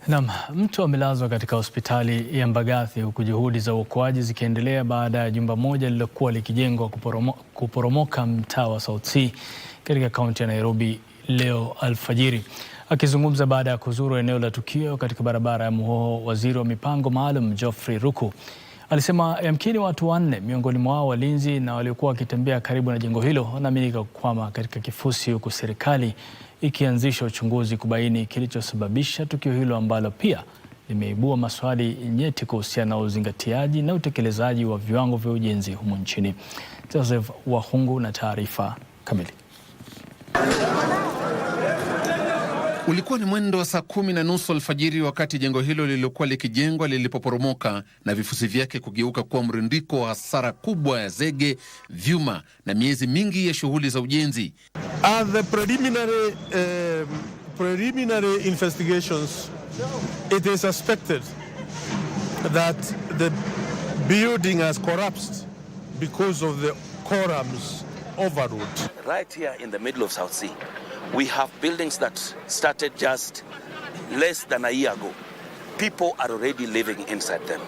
Naam, mtu amelazwa katika hospitali ya Mbagathi huku juhudi za uokoaji zikiendelea baada ya jumba moja lililokuwa likijengwa kuporomoka mtaa wa South C katika kaunti ya Nairobi leo alfajiri. Akizungumza baada ya kuzuru eneo la tukio katika barabara ya Muhoho, waziri wa mipango maalum Geoffrey Ruku alisema yamkini watu 4 miongoni mwao walinzi na waliokuwa wakitembea karibu na jengo hilo wanaaminika kukwama katika kifusi, huku serikali ikianzisha uchunguzi kubaini kilichosababisha tukio hilo ambalo pia limeibua maswali nyeti kuhusiana na uzingatiaji na utekelezaji wa viwango vya ujenzi humu nchini. Joseph Wahungu na taarifa kamili. Ulikuwa ni mwendo wa saa 10:30 alfajiri wakati jengo hilo lililokuwa likijengwa lilipoporomoka na vifusi vyake kugeuka kuwa mrundiko wa hasara kubwa ya zege, vyuma na miezi mingi ya shughuli za ujenzi. The preliminary investigations, it is suspected that the building has collapsed because of the columns overload. Right here in the middle of South C, we have buildings that started just less than a year ago. People are already living inside them,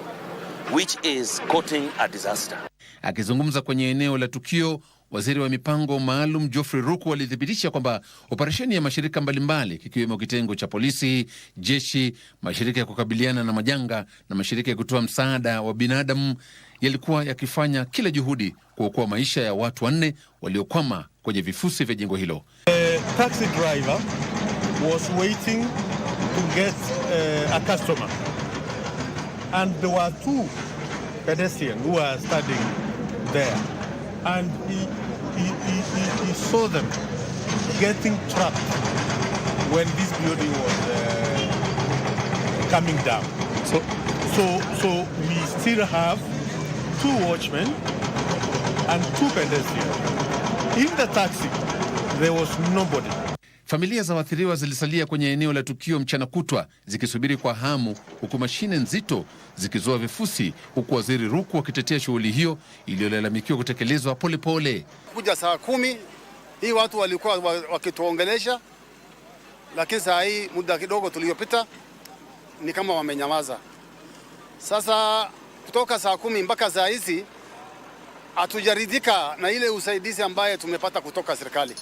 which is causing a disaster. Akizungumza kwenye eneo la tukio, waziri wa mipango maalum Geoffrey Ruku alithibitisha kwamba operesheni ya mashirika mbalimbali kikiwemo kitengo cha polisi, jeshi, mashirika ya kukabiliana na majanga na mashirika ya kutoa msaada wa binadamu yalikuwa yakifanya kila juhudi kuokoa maisha ya watu 4 waliokwama kwenye vifusi vya jengo hilo. The taxi driver was waiting to get a customer, and there were 2 pedestrians who were standing there, and he saw them getting trapped when this building was coming down. So we still have 2 watchmen and 2 pedestrians. In the taxi, there was nobody. Familia za waathiriwa zilisalia kwenye eneo la tukio mchana kutwa zikisubiri kwa hamu, huku mashine nzito zikizoa vifusi, huku waziri Ruku akitetea shughuli hiyo iliyolalamikiwa kutekelezwa polepole. Kuja saa 10 hii watu walikuwa wakituongelesha, lakini saa hii muda kidogo tuliyopita ni kama wamenyamaza. Sasa kutoka saa 10 mpaka saa hizi hatujaridhika na ile usaidizi ambaye tumepata kutoka serikali.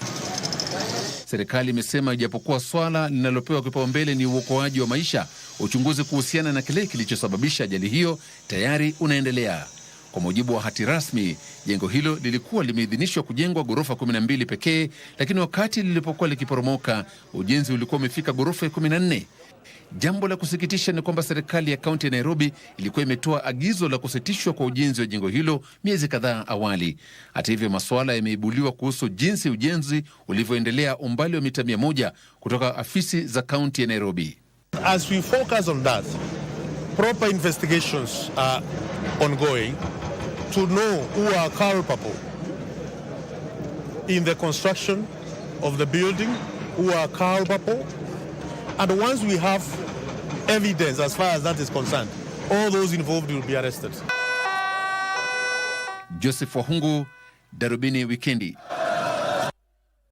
Serikali imesema ijapokuwa swala linalopewa kipaumbele ni uokoaji wa maisha, uchunguzi kuhusiana na kile kilichosababisha ajali hiyo tayari unaendelea. Kwa mujibu wa hati rasmi, jengo hilo lilikuwa limeidhinishwa kujengwa ghorofa 12 pekee, lakini wakati lilipokuwa likiporomoka, ujenzi ulikuwa umefika ghorofa 14. Jambo la kusikitisha ni kwamba serikali ya kaunti ya Nairobi ilikuwa imetoa agizo la kusitishwa kwa ujenzi wa jengo hilo miezi kadhaa awali. Hata hivyo, masuala yameibuliwa kuhusu jinsi ujenzi ulivyoendelea umbali wa mita 100 kutoka afisi za kaunti ya Nairobi. As we focus on that, proper investigations are ongoing to know who are culpable in the construction of the building, who are culpable. And once we have evidence as far as that is concerned, all those involved will be arrested. Joseph Wahungu, Darubini Wikendi.